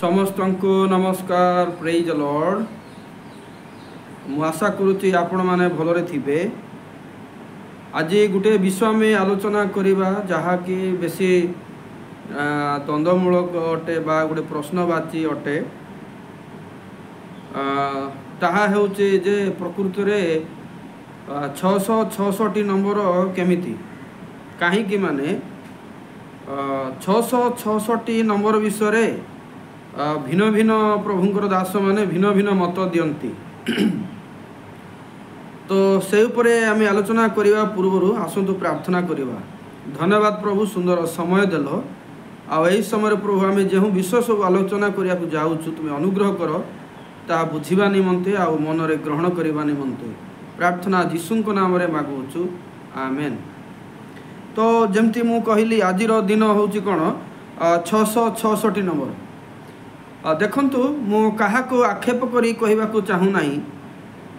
समस्त को नमस्कार प्रेज लॉर्ड। मु आशा करुच्ची आपण माने भलरे थिबे। आज गोटे विषय में आलोचना करिबा जहा कि बेसी द्वंद्वमूलक अटे बा गोटे प्रश्नवाची अटे। ताहा हेउचे जे प्रकृति रे 666 नंबर केमिति कहीं माने 666 नंबर विषय भिन्न भिन्न प्रभुंकर दास माने भिन्न भिन्न मत दियंती। तो से उपरे आम आलोचना करने पूर्व आसतु प्रार्थना करवा। धन्यवाद प्रभु सुंदर समय देल आई समय प्रभु आम जो विषय सब आलोचना करने को जाऊँ तुम्हें अनुग्रह कर ता बुझा निमंते आ मनरे ग्रहण करने निमंते प्रार्थना जीशुक नाम मागुचु आमेन। तो जमती मु कहली आज दिन हूँ कौन 666 नंबर। देखंतु मु काहाको आक्षेप करी कहबाकू चाहू नाही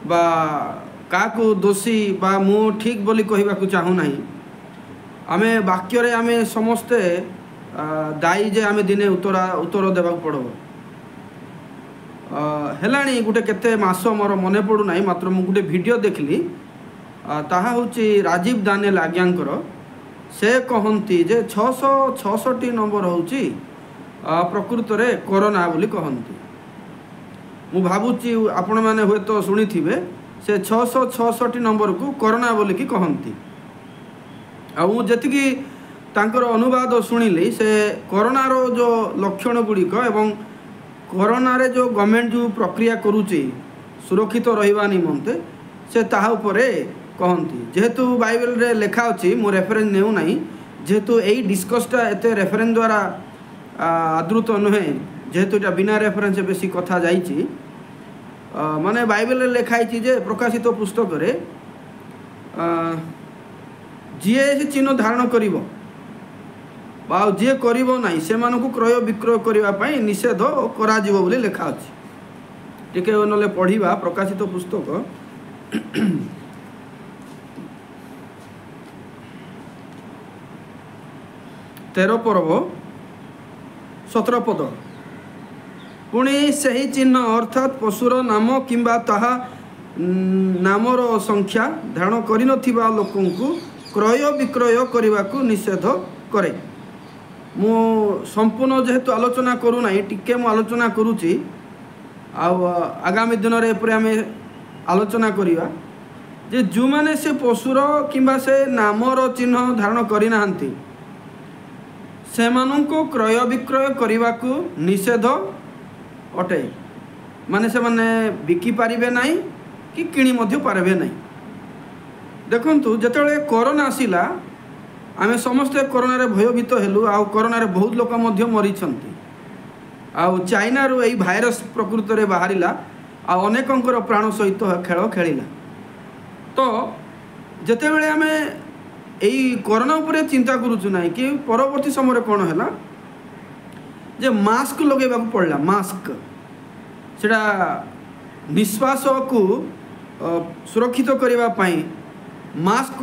बा काहाको दोषी बा मु ठीक बोली कहबाकू चाहू नाही। आमे वाक्य रे आमे समस्ते दायी जे आमे दिने उत्तर देबाक पड़ो। हेलाणी गुटे केते मास मोर मने पड़ू नाही मात्र मु गुटे वीडियो देखली ताहा होची राजीव दानिएल आज्ञांकर से कहंती जे 666 नंबर होची प्रकृत रे कोरोना बोली कहंती। मु भाबुची आपण माने हुए तो सुनी थिबे से 666 नंबर को कोरोना बोली की कहंती। आ मु जतिकी तांकर अनुवाद सुनिली से कोरोना रो जो लक्षण गुड़िक एवं कोरोना रे जो गवर्नमेंट जो प्रक्रिया करूची सुरक्षित रहिबा निमंते से ताहा उपरे कहंती। जेहेतु बाइबल रे लेखा अछि मु रेफरेंस नेउ नाही जेहेतु एई डिस्कसटा एते रेफरेंस द्वारा आदृत नुहे जेहेतु ये बिना रेफरेंस बेसी कथा जाइछि माने बाइबल रे लेखाई जे प्रकाशित पुस्तक रे जीए से चिन्ह धारण करिवो बा जे करिवो नाही से मानकु क्रय विक्रय करिवा पई निषेध करा जिवो बोली लेखा अछि। टिके नले पढिबा प्रकाशित पुस्तक 13 पर्व 17 पद। पुणी सही चिन्ह अर्थात पशुर नाम किंबा ताहा नामर संख्या धारण करि नथिबा लोकंकु क्रय विक्रय करने निषेध करे। मु संपूर्ण जेहेतु आलोचना करू नाही टिके मु आलोचना करूची आगामी दिन रे पुरे आमे आलोचना करिवा जे जो माने से पशुर किंबा से नामर चिन्ह धारण करि नाहंती से माननको क्रय विक्रय करने को निषेध अटे। माने से माने बिकी पारिबे नाही कि किणी मध्य पारिबे नाही। देखंतु जेतेबेले कोरोना आसिला आमे समस्ते कोरोना रे भयभीत हेलु आ कोरोना रे बहुत लोक मध्य मरिछंती आ चाइना रो एई भाइरस प्रकृत रे बाहरिला आ अनेकंकर प्राण सहित खेल खेलिला। तो जेतेबेले आमे एई कोरोना उपरे चिंता करूछु नाही कि परवर्ती समय कौन है जे मास्क लगेबा पड़ला। मास्क सेटा निश्वास को सुरक्षित करने पाई मास्क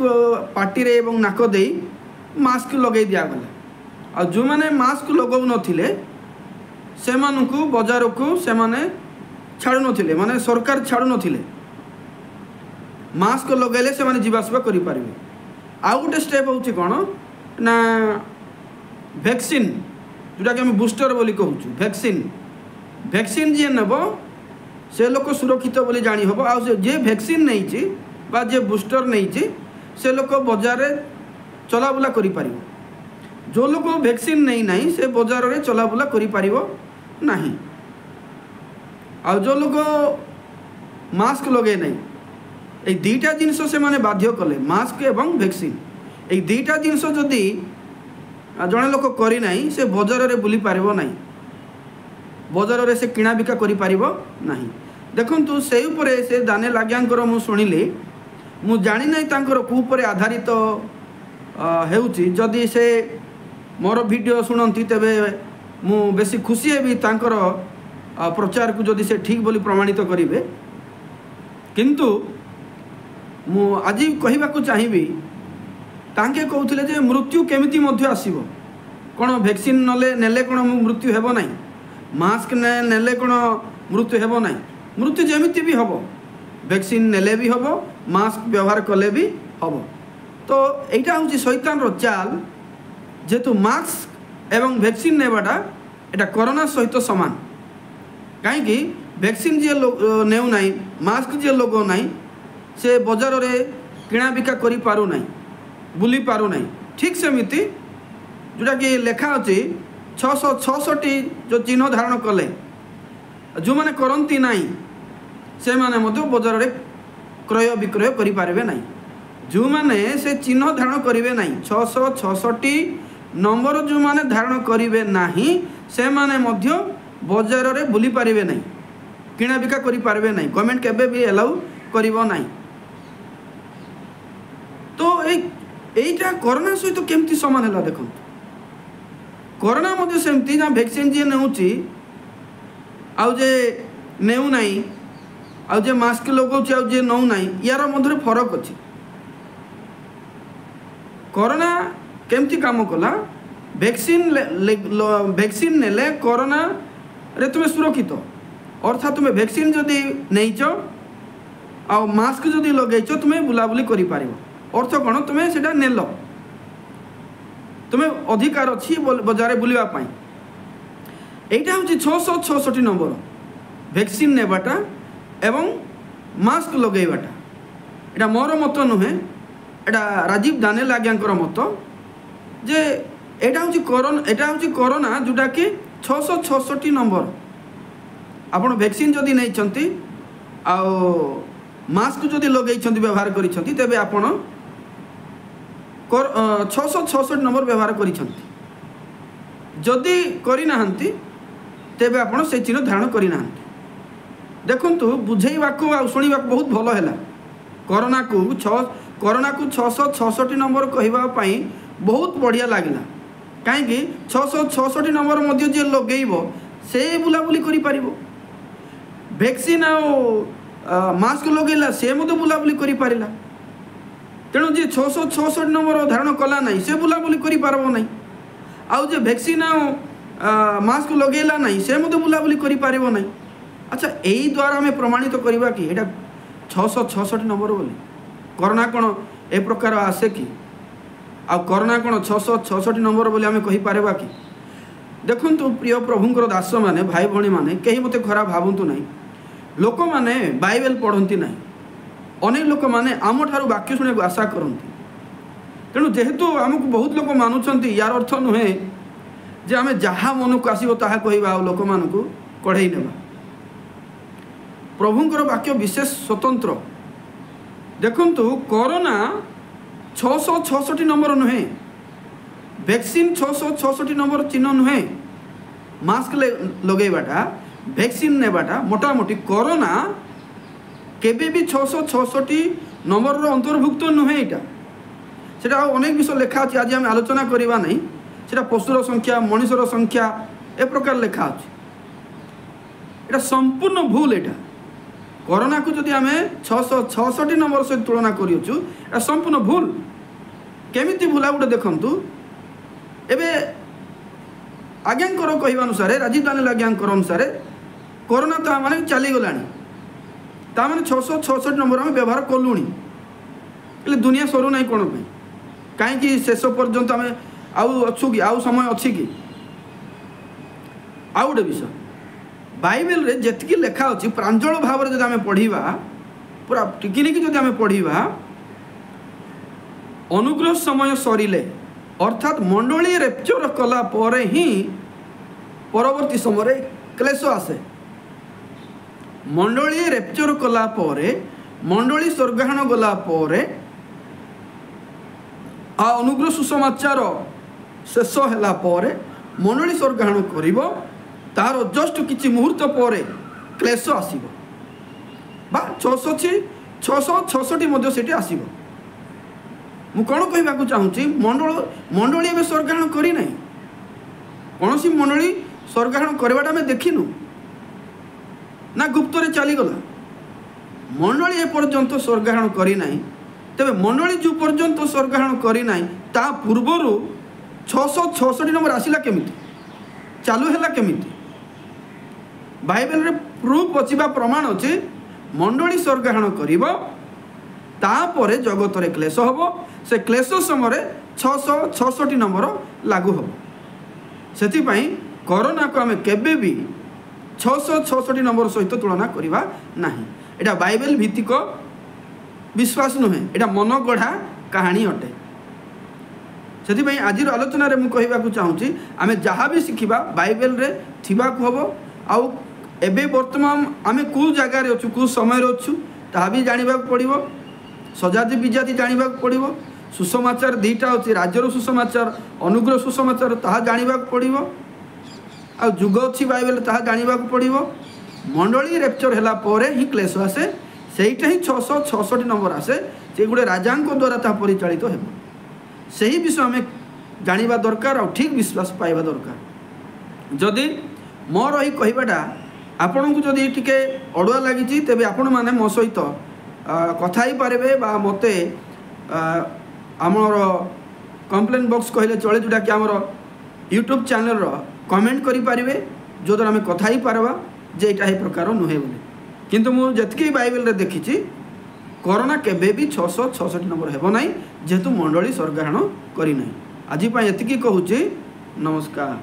पार्टी रे एवं नाक दे मास्क लगे दिया गला। आ जो माने मास्क लगौ नथिले से मानकु बाजार को से माने छाड़ू नथिले माने सरकार छाड़ू नथिले मास्क लगेले से माने जीवासबा करि पारिबे। आउ गोटे स्टेप होची कौन ना वैक्सीन जोटा कि बूस्टर बोली कहूँ। वैक्सीन जी नेब से लोक सुरक्षित बोली जानी हम आ जे वैक्सीन नहीं बा जे बूस्टर नहीं से लोक बाजार चलाबुला करि पारिबो। जो लोक वैक्सीन नहीं से बाजार रे चलाबुला करि पारिबो नाही। आ जो लोक मास्क लगे नहीं ए दुईटा जिनस से माने बाध्य कले मास्क एवं वैक्सीन ए दुईटा जिनस जदि जड़े लोक करना से बजार रे बुली पारिबो नाही बजार रे से किणा बिका करि पारिबो नाही। देखंतु से उपरे से दानिएल आज्ञांकर मु सुनिली मु जानि नै तांकर कुपरे आधारित हेउची जदि से मोर वीडियो सुनंती तेबे मु बेसी खुशी हेबी तांकर प्रचार को जदि से ठीक बोली प्रमाणित करिवे। किंतु मु आज कहबाकू चाहिए तांके कहते जे मृत्यु केमिति मध्य आसीबो कौन वैक्सीन नले नेले कौन मृत्यु हेबो नहीं मास्क नेले कौन मृत्यु हेब ना मृत्यु जमीती भी हम वैक्सीन नेले भी हम मास्क व्यवहार कले भी हम तो यहाँ हूँ शैतान चाल जेहेतु मास्क एवं वैक्सीन नेबाटा एटा कोरोना सहित सामान कहीं वैक्सीन जी नेउ नहीं मास्क जी लगो नहीं से बजार रे किणा बिका करि पारु नहीं बुली पारु नहीं ठीक सेमिति जोटा कि लेखा अच्छी 666 जो चिन्ह धारण कले जो मैंने करती नहीं से माने मध्य बजार रे क्रय विक्रय करि पारबे नहीं जो मैंने से चिन्ह धारण करेंगे नहीं 666 नंबर जो मैंने धारण करेंगे नहीं से माने मध्य बजार रे बुली पारबे नहीं किणा बिका करि पारबे नहीं गवर्नमेंट केबे भी एलाउ करिवो नहीं तो एटा कोरोना सहित तो केमती समान है देखो कोरोना मध्य सेमती जहाँ वैक्सीन जी नेउची आउ जे नेउ नहीं आउ जे मास्क लगाउची आउ जे नौ नहीं यार मध्य फरक अछि कोरोना केमती काम कला वैक्सीन नेले कोरोना रे तुम सुरक्षित अर्थात तुम वैक्सीन जदि नहींच आ मास्क जदि लगेच तुम्हें बुलाबुली करि पारिबो अर्थ कौन तुम्हें सेटा नेल तुम्हें अधिकार अच्छी बजार बुलवा पाई एटा हूँ 666 नंबर वैक्सीन नेबाटा एवं मास्क लगेबाटा एटा मोर मत नुहे एटा राजीव दानेल आज्ञांकर मत जे एटा हूँ कोरोना जोटा कि 666 नंबर आपण वैक्सीन जदि नहीं आउ मास्क जदि लगे व्यवहार करिसेंती तेबे आपण 666 नंबर व्यवहार करिसेंती जदि करना तेबे आपण से चिन्ह धारण करना देखंतु बुझेवा को आ सुनिबा बहुत भलो हैला कोरोना को 666 नंबर कहबा पई बहुत बढ़िया लागला कहीं 666 नंबर मध्य जे लगेइबो से बुलाबुली करि पारिबो वैक्सीन आ मास्क लगेला से मत बुलाबुली करि पारिला तेणु जे 666 नंबर धारण कला नहीं से बुलाबुली करि पारबो नहीं आउ जे वैक्सीन आ मास्क लगेला नहीं से मत बुलाबुली करि पारिबो नहीं अच्छा यही द्वारा हमें प्रमाणित करवा कि एटा 666 नंबर बोली कोरोना कौन ए प्रकार आसे कि आ कोरोना कौन 666 नंबर बोली आम कहि पारबा कि देखंतु प्रिय प्रभुंकर दास माने भाई भणी माने कहीं मते खराब भावंतु नहीं लोक माने बाइबल पढ़ती ना अनेक लोक माने आम ठारू वाक्य शुणे आशा करती तेणु जेहेतु आमको बहुत लोक मानुंट यार अर्थ नुहे जे आम जहाँ मन को आसो ता कहवा लोक मान कढ़ई नेबा प्रभुंकर वाक्य विशेष स्वतंत्र देखंतु कोरोना 666 नंबर नुहे वैक्सीन 666 नंबर चिन्ह नुहे मास्क लगेबाटा वैक्सीन नेबाटा मोटामोटी कोरोना केबे भी 666 नंबर अंतर्भुक्त नुहे यहाँ से अनेक विषय लेखा अच्छे आज आम आलोचना करवा नहीं से पशुर संख्या मनुष्यर संख्या ए प्रकार लेखा अच्छे यहाँ संपूर्ण भूल यहाँ कोरोना को जदि आम 666 नंबर सहित तुलना करूँ संपूर्ण भूल केमिति भूला गोटे देखु एबे आज्ञांकर कहवा अनुसार राजीव दानेल आज्ञांकर अनुसार कोरोना तो मैंने चलीगला ताने 666 नंबर आम व्यवहार कलुणी दुनिया सरू ना कौन कहीं शेष पर्यंत आम आउ कि आउ समय अच्छी कि आउ गोटे विषय बाइबल रे जेतकी लेखा अच्छी प्रांजल भाव में जब आम पढ़ा पूरा टिकिनिकी जब आम पढ़ा अनुग्रह समय सरिले अर्थात मंडली रेप्चर कला परे ही परवर्ती समय क्लेश आसे मंडली रेप्चर कला परे मंडली स्वर्गाहन गला परे अनुग्रह सुसमाचार शेष है परे मंडली स्वर्गाहन करिवो तार जस्ट किछि मुहूर्त पर क्लेश आसीबो बा 666 मध्य सेठी आसीबो मु कौन कहवाक चाहूँगी मंडली एवं स्वर्गाहन करना कौन सी मंडली स्वर्गाहन करवाटा आम देखिनु ना गुप्त चलीगला मंडली एपर्यंत स्वर्गाहन करना तेरे मंडली जो पर्यंत स्वर्गाहन करना ता पूर्वर 666 नंबर आसला केमिति चालू है केमिति बाइबल रे प्रूफ अछि बा प्रमाण अछि मंडली स्वर्गारोहण करिवो तापरे जगत रे क्लेश हबो से क्लेश समय 666 नंबर लागू हबो सेति पई कोरोना को आमे केबे भी 666 नंबर सहित तुलना करिवा नाही एटा बाइबल भित्तिक विश्वास नुहे एटा मन गढ़ा कहानी अटे सेति पई आजिर आलोचना रे मु कहिबा को चाहूची आमे जहा भी सिखिबा बाइबल रे थिबा को हबो आउ एबे वर्तमान आमे कु जगह रे अछु कु समय रे अछु ता भी जानिबा को पड़िबो सजाति विजाति जानिबा को पड़िबो सुसमाचार दीटा अछि राज्यर सुसमाचार अनुग्रह सुसमाचार ता जानिबा को पड़िबो आ जुग अछि बाइबल ता जानिबा को पड़िबो मंडली रेप्चर हैला परे ही क्लेश आसे सेइटा ही 666 नंबर आसे जे गुडे राजांको द्वारा ता परिचालित हेबो सही विषय हमें जानिबा दरकार और ठीक विश्वास पाइबा दरकार जदि मोर एही कहिबाटा आपन को जदि टिके अडुआ लागिछि तेबे आपन माने मो सहित कथा ही पारबे बा मते आमर कंप्लेन बॉक्स कहले चले जोटा कि आमर यूट्यूब चैनल रो कमेंट करि पारिबे जो द्वारा हमें कथा ही पारबा जे एटा हे प्रकार नुहे बोली किंतु मु जतकी बाइबल रे देखिछि कोरोना केबे भी 666 नंबर हेबो नाही जेतु मंडली स्वर्गारोहण करि नाही आजि पई एतिकी कहूछि नमस्कार।